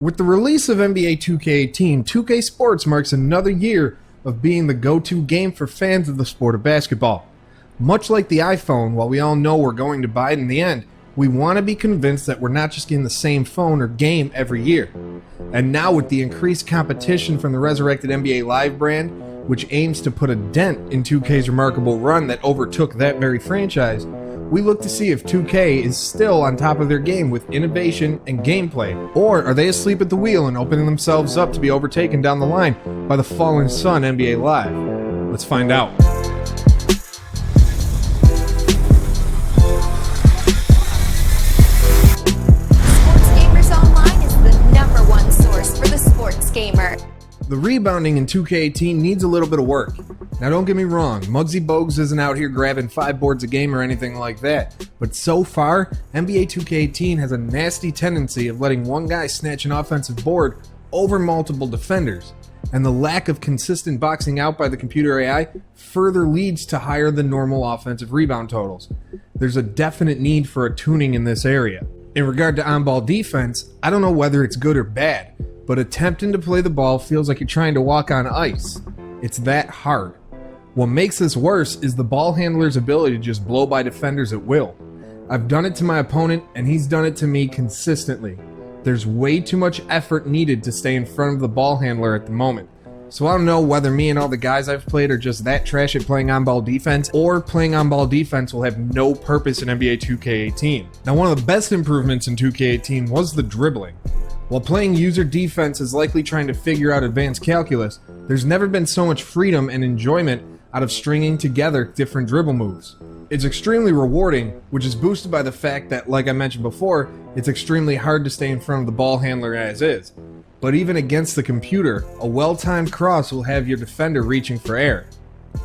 With the release of NBA 2K18, 2K Sports marks another year of being the go-to game for fans of the sport of basketball. Much like the iPhone, while we all know we're going to buy it in the end, we want to be convinced that we're not just getting the same phone or game every year. And now with the increased competition from the resurrected NBA Live brand, which aims to put a dent in 2K's remarkable run that overtook that very franchise, we look to see if 2K is still on top of their game with innovation and gameplay, or are they asleep at the wheel and opening themselves up to be overtaken down the line by the fallen sun NBA Live? Let's find out. Sports Gamers Online is the #1 source for the sports gamer. The rebounding in 2K18 needs a little bit of work. Now don't get me wrong, Muggsy Bogues isn't out here grabbing 5 boards a game or anything like that, but so far, NBA 2K18 has a nasty tendency of letting one guy snatch an offensive board over multiple defenders, and the lack of consistent boxing out by the computer AI further leads to higher than normal offensive rebound totals. There's a definite need for a tuning in this area. In regard to on-ball defense, I don't know whether it's good or bad, but attempting to play the ball feels like you're trying to walk on ice. It's that hard. What makes this worse is the ball handler's ability to just blow by defenders at will. I've done it to my opponent, and he's done it to me consistently. There's way too much effort needed to stay in front of the ball handler at the moment. So I don't know whether me and all the guys I've played are just that trash at playing on-ball defense, or playing on-ball defense will have no purpose in NBA 2K18. Now, one of the best improvements in 2K18 was the dribbling. While playing user defense is likely trying to figure out advanced calculus, there's never been so much freedom and enjoyment out of stringing together different dribble moves. It's extremely rewarding, which is boosted by the fact that, like I mentioned before, it's extremely hard to stay in front of the ball handler as is. But even against the computer, a well-timed cross will have your defender reaching for air.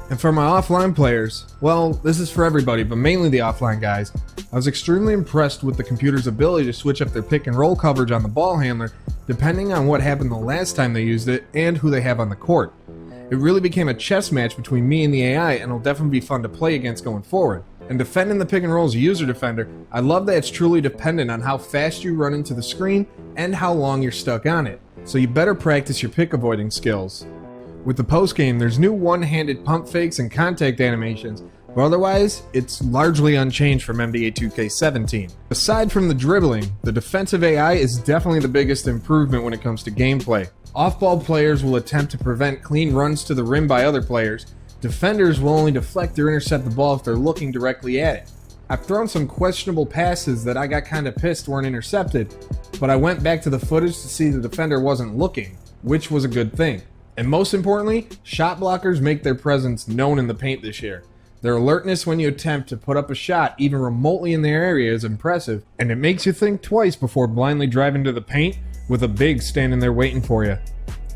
And for my offline players, well, this is for everybody, but mainly the offline guys, I was extremely impressed with the computer's ability to switch up their pick and roll coverage on the ball handler depending on what happened the last time they used it and who they have on the court. It really became a chess match between me and the AI, and it'll definitely be fun to play against going forward. And defending the pick and roll as a user defender, I love that it's truly dependent on how fast you run into the screen and how long you're stuck on it. So you better practice your pick avoiding skills. With the post-game, there's new one-handed pump fakes and contact animations, but otherwise, it's largely unchanged from NBA 2K17. Aside from the dribbling, the defensive AI is definitely the biggest improvement when it comes to gameplay. Off-ball players will attempt to prevent clean runs to the rim by other players. Defenders will only deflect or intercept the ball if they're looking directly at it. I've thrown some questionable passes that I got kinda pissed weren't intercepted, but I went back to the footage to see the defender wasn't looking, which was a good thing. And most importantly, shot blockers make their presence known in the paint this year. Their alertness when you attempt to put up a shot even remotely in their area is impressive, and it makes you think twice before blindly driving to the paint with a big standing there waiting for you.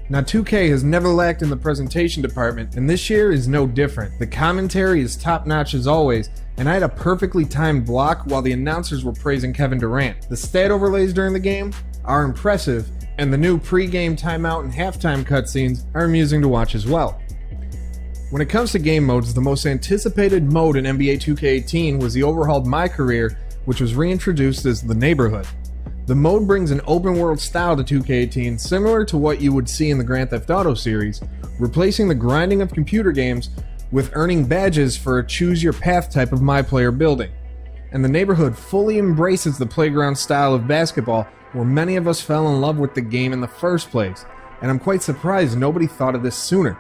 Now 2K has never lacked in the presentation department, and this year is no different. The commentary is top notch as always, and I had a perfectly timed block while the announcers were praising Kevin Durant. The stat overlays during the game are impressive, and the new pre-game timeout and halftime cutscenes are amusing to watch as well. When it comes to game modes, the most anticipated mode in NBA 2K18 was the overhauled My Career, which was reintroduced as the Neighborhood. The mode brings an open-world style to 2K18 similar to what you would see in the Grand Theft Auto series, replacing the grinding of computer games with earning badges for a choose-your-path type of My Player building. And the Neighborhood fully embraces the playground style of basketball where many of us fell in love with the game in the first place, and I'm quite surprised nobody thought of this sooner.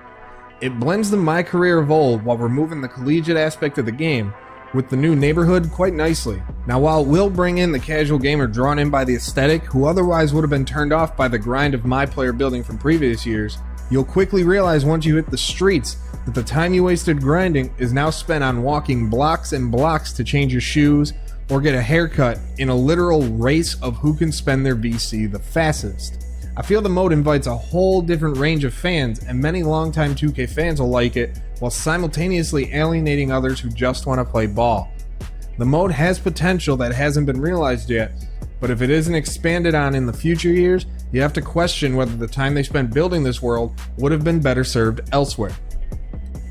It blends the My Career of old while removing the collegiate aspect of the game with the new Neighborhood quite nicely. Now while it will bring in the casual gamer drawn in by the aesthetic who otherwise would have been turned off by the grind of My Player building from previous years, you'll quickly realize once you hit the streets that the time you wasted grinding is now spent on walking blocks and blocks to change your shoes or get a haircut in a literal race of who can spend their VC the fastest. I feel the mode invites a whole different range of fans, and many longtime 2K fans will like it, while simultaneously alienating others who just want to play ball. The mode has potential that hasn't been realized yet, but if it isn't expanded on in the future years, you have to question whether the time they spent building this world would have been better served elsewhere.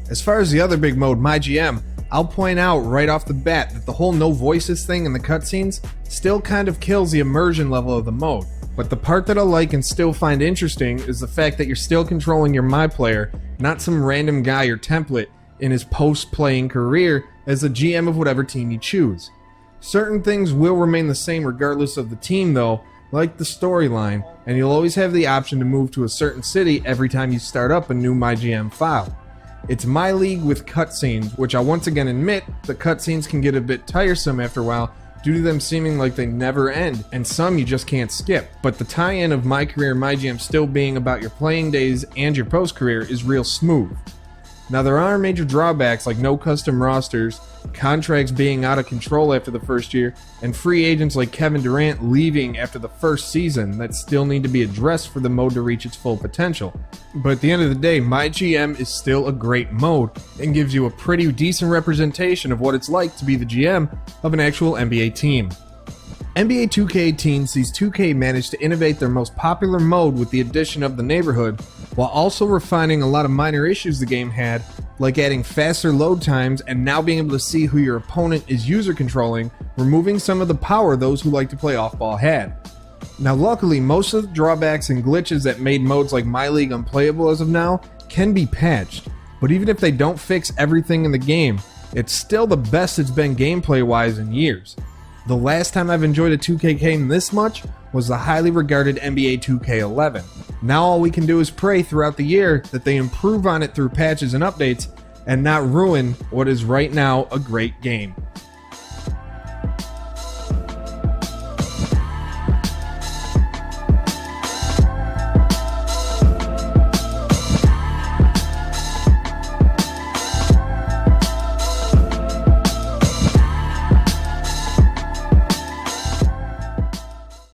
As far as the other big mode, My GM, I'll point out right off the bat that the whole no voices thing in the cutscenes still kind of kills the immersion level of the mode. But the part that I like and still find interesting is the fact that you're still controlling your My Player, not some random guy or template in his post-playing career as the GM of whatever team you choose. Certain things will remain the same regardless of the team though, like the storyline, and you'll always have the option to move to a certain city every time you start up a new MyGM file. It's My League with cutscenes, which I once again admit the cutscenes can get a bit tiresome after a while due to them seeming like they never end, and some you just can't skip. But the tie-in of My Career and MyGM still being about your playing days and your post-career is real smooth. Now there are major drawbacks like no custom rosters, contracts being out of control after the first year, and free agents like Kevin Durant leaving after the first season that still need to be addressed for the mode to reach its full potential. But at the end of the day, MyGM is still a great mode and gives you a pretty decent representation of what it's like to be the GM of an actual NBA team. NBA 2K18 sees 2K manage to innovate their most popular mode with the addition of the neighborhood, while also refining a lot of minor issues the game had, like adding faster load times and now being able to see who your opponent is user controlling, removing some of the power those who like to play off-ball had. Now luckily, most of the drawbacks and glitches that made modes like My League unplayable as of now can be patched, but even if they don't fix everything in the game, it's still the best it's been gameplay-wise in years. The last time I've enjoyed a 2K game this much was the highly regarded NBA 2K11. Now all we can do is pray throughout the year that they improve on it through patches and updates and not ruin what is right now a great game.